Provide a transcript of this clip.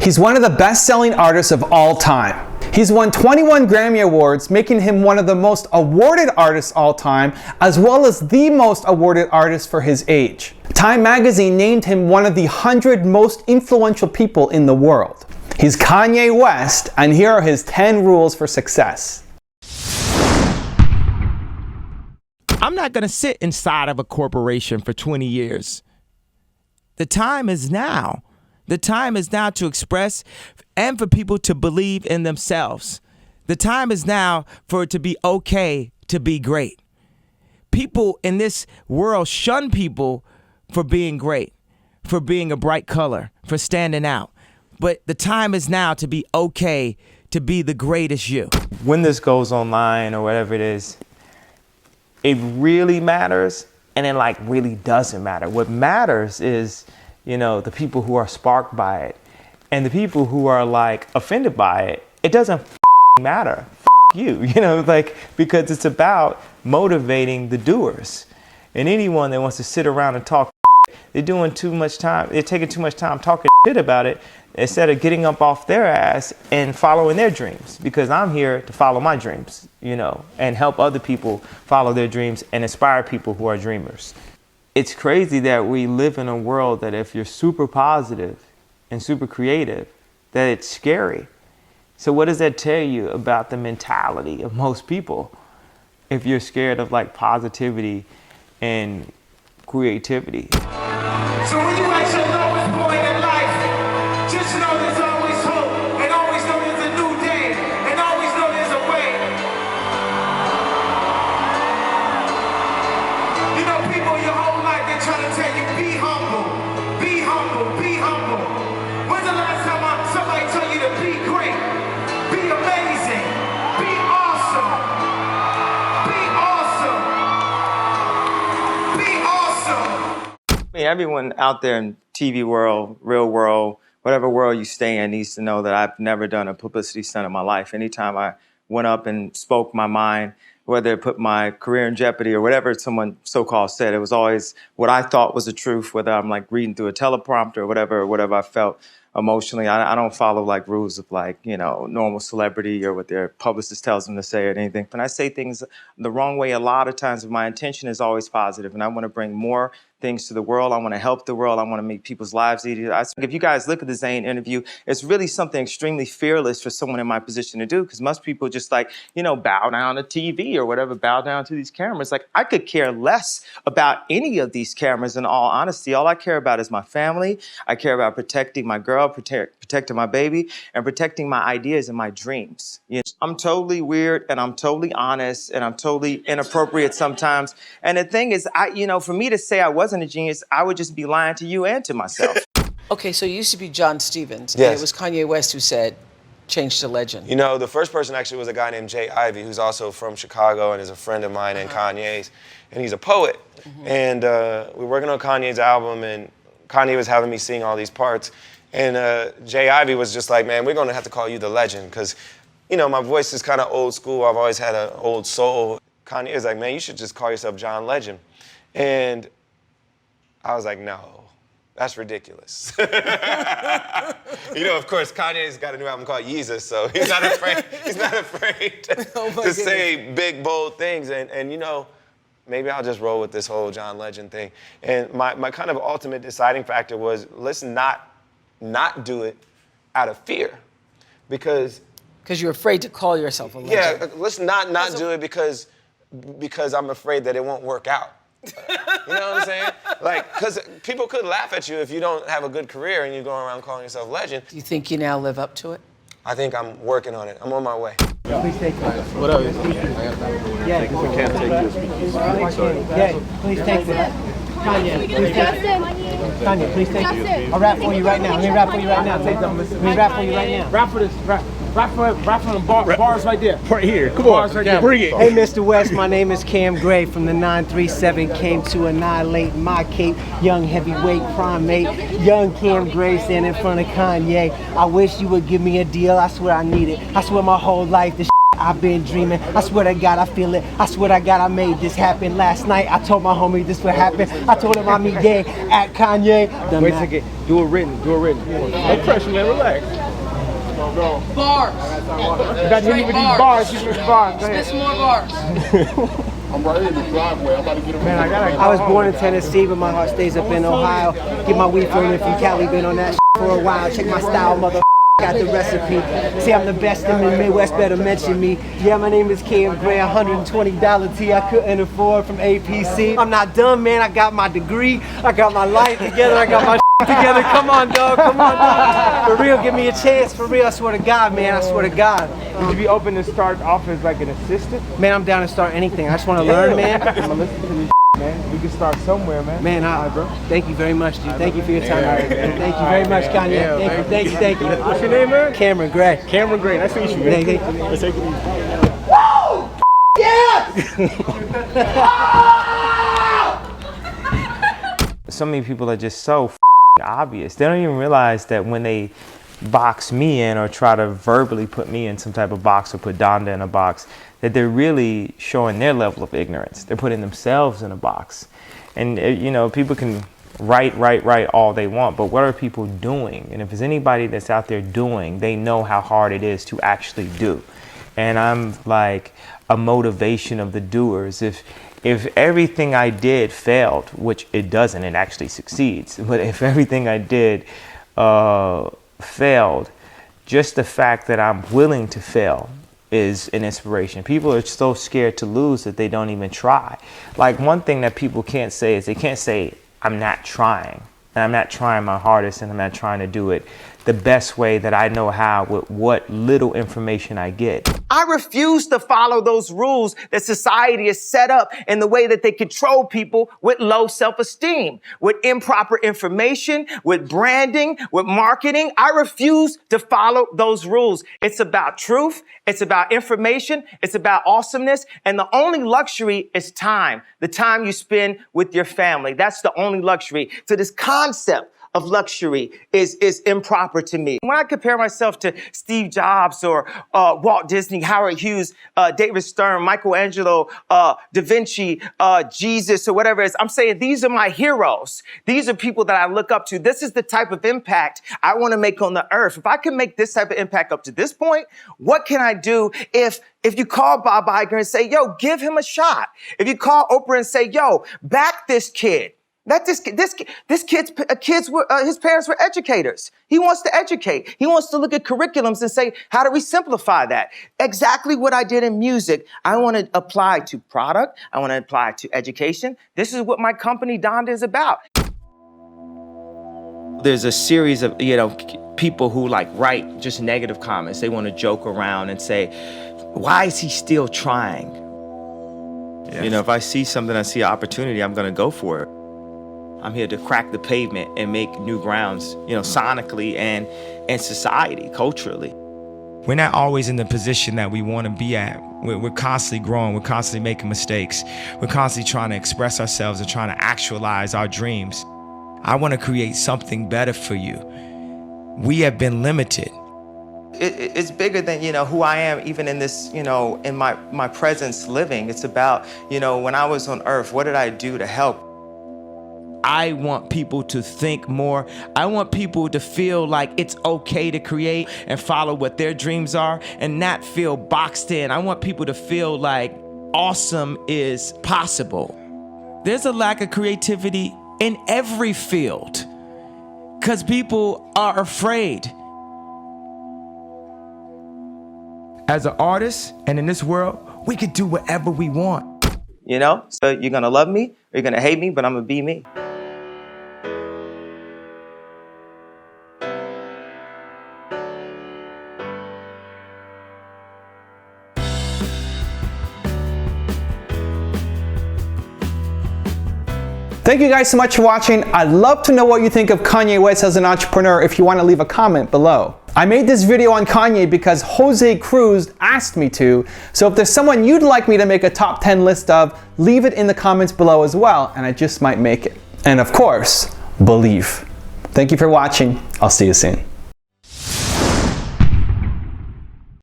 He's one of the best-selling artists of all time. He's won 21 Grammy Awards, making him one of the most awarded artists all time, as well as the most awarded artist for his age. Time magazine named him one of the 100 most influential people in the world. He's Kanye West, and here are his 10 rules for success. I'm not going to sit inside of a corporation for 20 years. The time is now. The time is now to express and for people to believe in themselves. The time is now for it to be okay to be great. People in this world shun people for being great, for being a bright color, for standing out. But the time is now to be okay to be the greatest you. When this goes online or whatever it is, it really matters, and it like really doesn't matter. What matters is, you know, the people who are sparked by it, and the people who are like offended by it. It doesn't matter. You, you know, like, because it's about motivating the doers. And anyone that wants to sit around and talk, they're doing too much time. They're taking too much time talking shit about it instead of getting up off their ass and following their dreams. Because I'm here to follow my dreams, you know, and help other people follow their dreams and inspire people who are dreamers. It's crazy that we live in a world that if you're super positive and super creative, that it's scary. So what does that tell you about the mentality of most people if you're scared of like positivity and creativity? So when you at your lowest point in life, just know there's always hope, and always know there's a new day, and always know there's a way. You know, people your whole life, they try to tell you, be humble, be humble, be humble. When's the last time somebody told you to be great, be amazing, be awesome, be awesome, be awesome? I mean, everyone out there in TV world, real world, whatever world you stay in needs to know that I've never done a publicity stunt in my life. Anytime I went up and spoke my mind, whether it put my career in jeopardy or whatever someone so-called said, it was always what I thought was the truth, whether I'm like reading through a teleprompter or whatever I felt emotionally. I don't follow like rules of like, you know, normal celebrity or what their publicist tells them to say or anything. When I say things the wrong way, a lot of times my intention is always positive, and I want to bring more things to the world. I want to help the world. I want to make people's lives easier. I think if you guys look at the Zane interview, it's really something extremely fearless for someone in my position to do, because most people just like, you know, bow down to TV or whatever, bow down to these cameras. Like, I could care less about any of these cameras in all honesty. All I care about is my family. I care about protecting my girl, protecting my baby, and protecting my ideas and my dreams. You know, I'm totally weird, and I'm totally honest, and I'm totally inappropriate sometimes. And the thing is, you know, for me to say I wasn't a genius, I would just be lying to you and to myself. Okay, so you used to be John Stevens, Yes. and it was Kanye West who said, change to legend. You know, the first person actually was a guy named Jay Ivey, who's also from Chicago and is a friend of mine and Kanye's, and he's a poet. And we're working on Kanye's album, and Kanye was having me sing all these parts, and Jay Ivey was just like, man, we're gonna have to call you the legend, because, you know, my voice is kind of old school. I've always had an old soul. Kanye was like, man, you should just call yourself John Legend. And I was like, no, that's ridiculous. You know, of course, Kanye's got a new album called Yeezus, so he's not afraid, to say big, bold things. And you know, maybe I'll just roll with this whole John Legend thing. And my kind of ultimate deciding factor was, let's not do it out of fear. Because you're afraid to call yourself a legend. Yeah, let's not do it because I'm afraid that it won't work out. You know what I'm saying? Like, because people could laugh at you if you don't have a good career and you're going around calling yourself legend. Do you think you now live up to it? I think I'm working on it. I'm on my way. Please take this. What up? Yeah. We can't take this. Yeah, please take this. Kanye, please take it. Kanye, please take it. I'll rap for you right now. Let me rap for you right now. Let me rap for you right now. Rap for this. Rap for the bars right there. Right here. Come on. Right bring it. Hey, Mr. West, my name is Cam Gray from the 937. Came to annihilate my cape. Young heavyweight primate. Young Cam Gray standing in front of Kanye. I wish you would give me a deal. I swear I need it. I swear my whole life this I I've been dreaming. I swear to God, I feel it. I swear to God, I made this happen. Last night, I told my homie this would happen. I told him I meet gay at Kanye. Wait a second. Do it written. Do it written. No pressure, man. Relax. Bars. You got to hit me with these bars. These bars. Go ahead. Spit some more bars. I'm right here in the driveway. I'm about to get him. Man, I was born in Tennessee, but my heart stays up in Ohio. Get my weed from Cali, been on that for a while. Check my style, mother. Got the recipe. See, I'm the best in the Midwest, better mention me. Yeah, my name is Cam Gray, $120 T I couldn't afford from APC. I'm not done, man. I got my degree. I got my life together. I got my together. Come on, dog. Come on, dog. For real, give me a chance. For real, I swear to God, man. I swear to God. Would you be open to start off as like an assistant? Man, I'm down to start anything. I just want to learn, man. I'm gonna listen to this, man. We can start somewhere, man. Man, bro. Thank you very much, dude. Thank you for your time. Thank you very much, Kanye. Thank you. What's your name, man? Cameron Gray. Cameron Gray. Nice to meet you, man. Thank you. Let's take it easy. Woo! Yes! So many people are just so obvious. They don't even realize that when they box me in or try to verbally put me in some type of box or put Donda in a box, that they're really showing their level of ignorance. They're putting themselves in a box. And you know, people can write all they want, but what are people doing? And if there's anybody that's out there doing, they know how hard it is to actually do. And I'm like a motivation of the doers. If everything I did failed, which it doesn't, it actually succeeds. But if everything I did failed, just the fact that I'm willing to fail is an inspiration. People are so scared to lose that they don't even try. Like, one thing that people can't say is they can't say, I'm not trying. And I'm not trying my hardest, and I'm not trying to do it the best way that I know how with what little information I get. I refuse to follow those rules that society has set up in the way that they control people with low self-esteem, with improper information, with branding, with marketing. I refuse to follow those rules. It's about truth. It's about information. It's about awesomeness. And the only luxury is time, the time you spend with your family. That's the only luxury. So this concept of luxury is improper to me. When I compare myself to Steve Jobs or Walt Disney, Howard Hughes, David Stern, Michelangelo, Da Vinci, Jesus, or whatever it is, I'm saying these are my heroes. These are people that I look up to. This is the type of impact I want to make on the earth. If I can make this type of impact up to this point, what can I do if you call Bob Iger and say, yo, give him a shot? If you call Oprah and say, yo, back this kid. His parents were educators. He wants to educate. He wants to look at curriculums and say, how do we simplify that? Exactly what I did in music. I want to apply to product. I want to apply to education. This is what my company Donda is about. There's a series of, people who write just negative comments. They want to joke around and say, why is he still trying? Yes. If I see something, I see an opportunity, I'm going to go for it. I'm here to crack the pavement and make new grounds, sonically and society, culturally. We're not always in the position that we want to be at. We're constantly growing. We're constantly making mistakes. We're constantly trying to express ourselves and trying to actualize our dreams. I want to create something better for you. We have been limited. It's bigger than, who I am, even in this, in my presence living. It's about, when I was on earth, what did I do to help? I want people to think more. I want people to feel like it's okay to create and follow what their dreams are and not feel boxed in. I want people to feel like awesome is possible. There's a lack of creativity in every field because people are afraid. As an artist and in this world, we can do whatever we want. So you're going to love me or you're going to hate me, but I'm going to be me. Thank you guys so much for watching. I'd love to know what you think of Kanye West as an entrepreneur if you want to leave a comment below. I made this video on Kanye because Jose Cruz asked me to, so if there's someone you'd like me to make a top 10 list of, leave it in the comments below as well, and I just might make it. And of course, believe. Thank you for watching. I'll see you soon.